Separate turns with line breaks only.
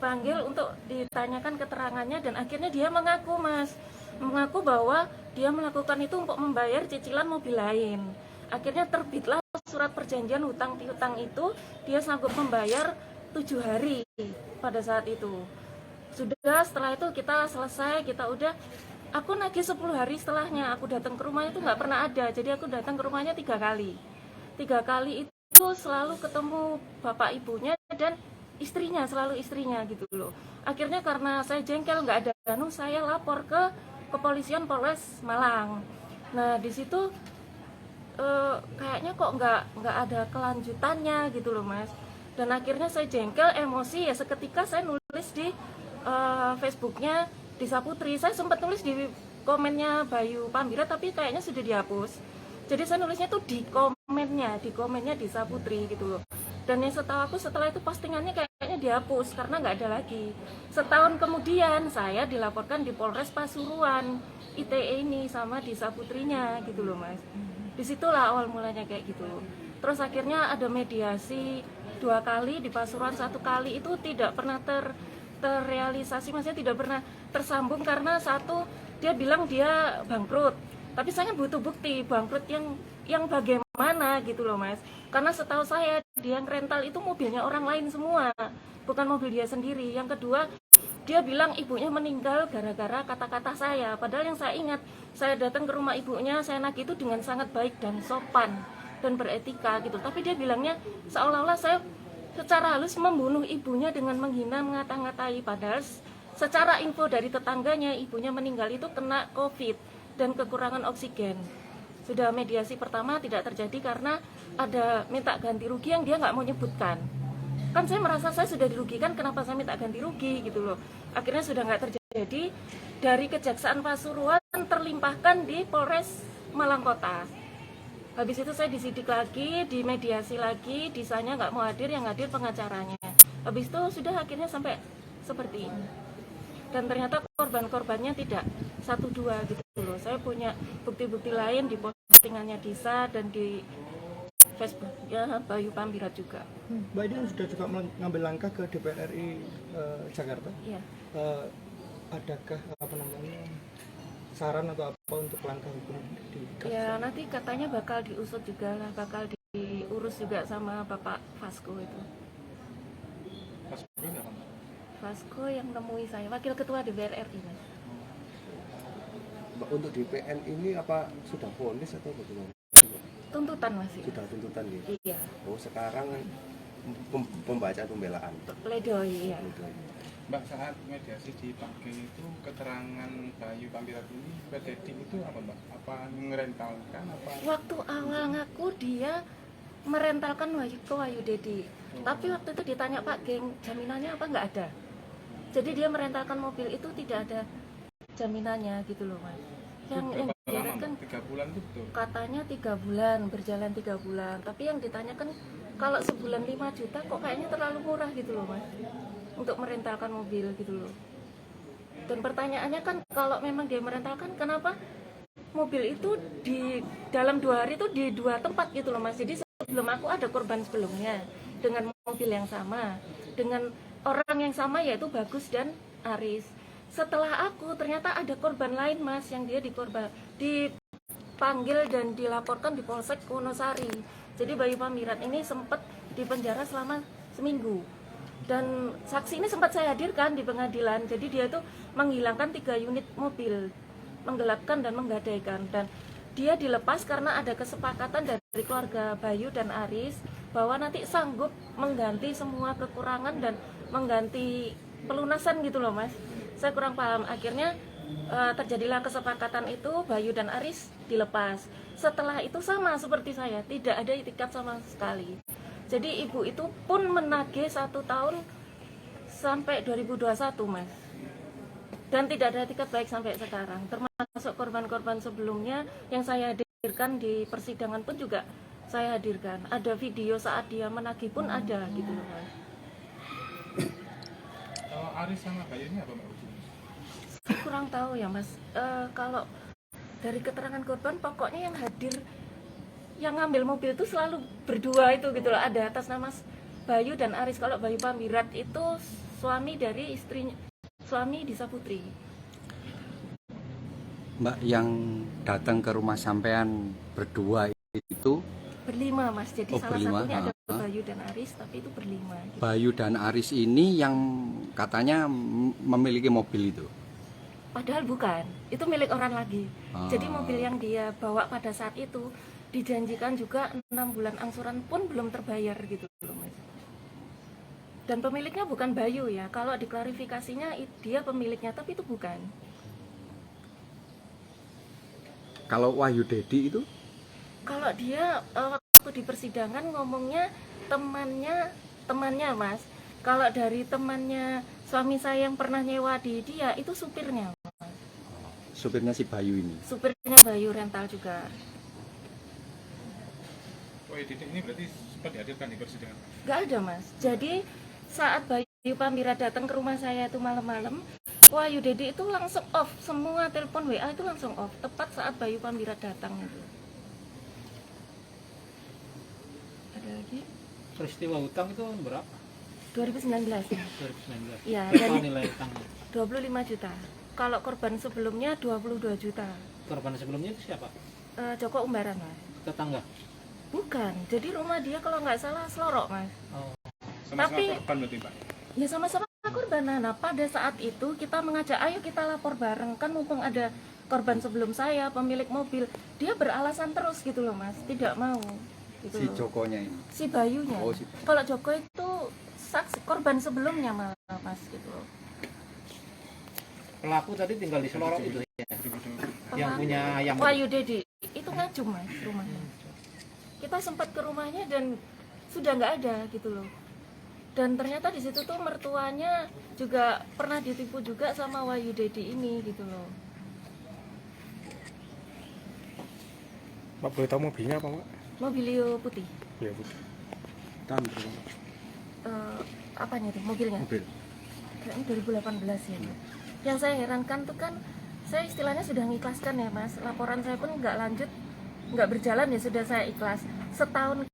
dipanggil untuk ditanyakan keterangannya, dan akhirnya dia mengaku mas, mengaku bahwa dia melakukan itu untuk membayar cicilan mobil lain. Akhirnya terbitlah surat perjanjian hutang piutang itu, dia sanggup membayar 7 hari pada saat itu. Sudah setelah itu kita selesai, kita udah, aku nagih 10 hari setelahnya, aku datang ke rumahnya itu nggak pernah ada. Jadi aku datang ke rumahnya 3 kali. 3 kali itu selalu ketemu bapak ibunya dan istrinya, selalu istrinya gitu loh. Akhirnya karena saya jengkel nggak ada saya lapor ke kepolisian Polres Malang. Nah di situ kayaknya kok nggak ada kelanjutannya gitu loh mas. Dan akhirnya saya jengkel, emosi ya, seketika saya nulis di Facebooknya Disa Putri. Saya sempat nulis di komennya Bayu Pamira tapi kayaknya sudah dihapus. Jadi saya nulisnya tuh di komennya Disa Putri gitu loh. Dan yang setahu aku setelah itu postingannya kayaknya dihapus karena nggak ada lagi. Setahun kemudian saya dilaporkan di Polres Pasuruan, ITE ini sama Disa Putrinya gitu loh mas. Disitulah awal mulanya kayak gitu. Terus akhirnya ada mediasi 2 kali di Pasuruan, 1 kali itu tidak pernah terrealisasi, maksudnya tidak pernah tersambung karena satu dia bilang dia bangkrut, tapi saya butuh bukti bangkrut yang bagaimana gitu loh mas. Karena setahu saya dia yang rental itu mobilnya orang lain semua, bukan mobil dia sendiri. Yang kedua, dia bilang ibunya meninggal gara-gara kata-kata saya. Padahal yang saya ingat, saya datang ke rumah ibunya, saya nagih itu dengan sangat baik dan sopan dan beretika gitu. Tapi dia bilangnya seolah-olah saya secara halus membunuh ibunya dengan menghina, mengata-ngatai. Padahal secara info dari tetangganya, ibunya meninggal itu kena COVID dan kekurangan oksigen. Sudah mediasi pertama tidak terjadi karena ada minta ganti rugi yang dia nggak mau nyebutkan. Kan saya merasa saya sudah dirugikan, kenapa saya minta ganti rugi gitu loh. Akhirnya sudah nggak terjadi, dari Kejaksaan Pasuruan terlimpahkan di Polres Malang Kota. Habis itu saya disidik lagi, dimediasi lagi, disanya nggak mau hadir, yang hadir pengacaranya. Habis itu sudah akhirnya sampai seperti ini. Dan ternyata korban-korbannya tidak 1-2 gitu loh. Saya punya bukti-bukti lain di postingannya Disa dan di Facebook ya Bayu Pamira juga.
Mbak ini sudah juga mengambil langkah ke DPR RI Jakarta.
Iya.
Adakah saran atau apa untuk langkah hukum di Jakarta?
Ya nanti katanya bakal diusut juga lah, bakal diurus juga sama Bapak Fasko itu. Fasko yang nemui saya, wakil ketua DPR RI mas.
Untuk DPN ini apa sudah vonis atau bagaimana?
Tuntutan masih.
Sudah tuntutan ya?
Iya.
Oh sekarang pembacaan pembelaan.
Pledoi ya.
Mbak, saat mediasi dipakai itu keterangan Bayu Pamira ini Dedi itu apa mbak? Apa ngerentalkan apa?
Waktu awal ngaku dia merentalkan ke Wayu Dedi. Tapi waktu itu ditanya Pak Geng, jaminannya apa, nggak ada. Jadi dia merentalkan mobil itu tidak ada jaminannya gitu loh mas. Yang
kan 3 bulan itu betul.
Katanya 3 bulan, berjalan 3 bulan. Tapi yang ditanyakan kalau sebulan 5 juta kok kayaknya terlalu murah gitu loh mas, untuk merentalkan mobil gitu loh. Dan pertanyaannya kan kalau memang dia merentalkan, kenapa mobil itu di dalam 2 hari itu di 2 tempat gitu loh mas. Jadi sebelum aku ada korban sebelumnya dengan mobil yang sama, dengan orang yang sama yaitu Bagus dan Aris. Setelah aku ternyata ada korban lain mas, yang dia dipanggil dan dilaporkan di Polsek Wonosari. Jadi Bayu Pamirat ini sempat dipenjara selama seminggu. Dan saksi ini sempat saya hadirkan di pengadilan. Jadi dia itu menghilangkan 3 unit mobil, menggelapkan dan menggadaikan. Dan dia dilepas karena ada kesepakatan dari keluarga Bayu dan Aris bahwa nanti sanggup mengganti semua kekurangan dan mengganti pelunasan gitu loh mas. Saya kurang paham. Akhirnya terjadilah kesepakatan itu, Bayu dan Aris dilepas. Setelah itu sama seperti saya, tidak ada itikat sama sekali. Jadi ibu itu pun menagih 1 tahun sampai 2021 mas. Dan tidak ada itikat baik sampai sekarang. Termasuk korban-korban sebelumnya yang saya hadirkan di persidangan pun juga saya hadirkan. Ada video saat dia menagih pun ada gitu loh mas.
Aris sama Bayu ini apa mbak?
Saya kurang tahu ya mas. Kalau dari keterangan korban, pokoknya yang hadir, yang ngambil mobil itu selalu berdua itu gitu loh. Ada atas nama Bayu dan Aris. Kalau Bayu Pambirat itu suami dari istrinya, suami Disa Putri.
Mbak, yang datang ke rumah sampean berdua itu
Berlima Mas, jadi
Oh,
salah
berlima,
satunya ada
ha.
Bayu dan Aris, tapi itu berlima gitu.
Bayu dan Aris ini yang katanya memiliki mobil itu.
Padahal bukan, itu milik orang lagi. Jadi
Ah.
mobil yang dia bawa pada saat itu dijanjikan juga 6 bulan angsuran pun belum terbayar gitu loh Mas. Dan pemiliknya bukan Bayu ya, kalau diklarifikasinya dia pemiliknya, tapi itu bukan.
Kalau Wahyu Dedi itu
Kalau dia waktu di persidangan ngomongnya temannya Mas. Kalau dari temannya suami saya yang pernah nyewa di dia itu supirnya,
supirnya si Bayu ini.
supirnya Bayu rental juga.
Oh, Didi ini berarti sempat dihadirkan di persidangan.
Gak ada Mas. Jadi saat Bayu Pambirat datang ke rumah saya itu malam-malam, Wahyu Dedi itu langsung off, semua telepon WA itu langsung off, tepat saat Bayu Pambirat datang itu. Ada lagi?
Peristiwa hutang itu berapa?
2019 ya.
2019.
Iya,
Berapa
dan
nilai hutangnya?
25 juta. Kalau korban sebelumnya 22 juta.
Korban sebelumnya itu siapa?
Joko Umbaran Mas.
Tetangga.
Bukan, jadi rumah dia kalau nggak salah Selorok Mas.
Oh.
Sama-sama
Tapi-
korban berarti Pak.
Ya sama-sama korban. Nah, pada saat itu kita mengajak, ayo kita lapor bareng. Kan mumpung ada korban sebelum saya, pemilik mobil. Dia beralasan terus gitu loh Mas, tidak mau. Gitu
Si
loh.
Jokonya ini.
Si Bayunya.
Oh, si-
Kalau Joko itu saksi korban sebelumnya malah Mas gitu loh.
Pelaku tadi tinggal di Selorok itu ya. Yang punya ayam.
Wahyu Dedi itu ngajum Mas rumahnya. Kita sempat ke rumahnya dan sudah nggak ada gitu loh. Dan ternyata di situ tuh mertuanya juga pernah ditipu juga sama Wahyu Dedi ini gitu loh.
Pak boleh tahu mobilnya apa Pak?
Mobilio putih.
Ya Bu.
Tahun berapa?
Apanya tuh mobilnya?
Mobil.
Kayaknya 2018 ya. Yang saya herankan tuh kan saya istilahnya sudah mengikhlaskan ya Mas. Laporan saya pun nggak lanjut, nggak berjalan ya sudah saya ikhlas. Setahun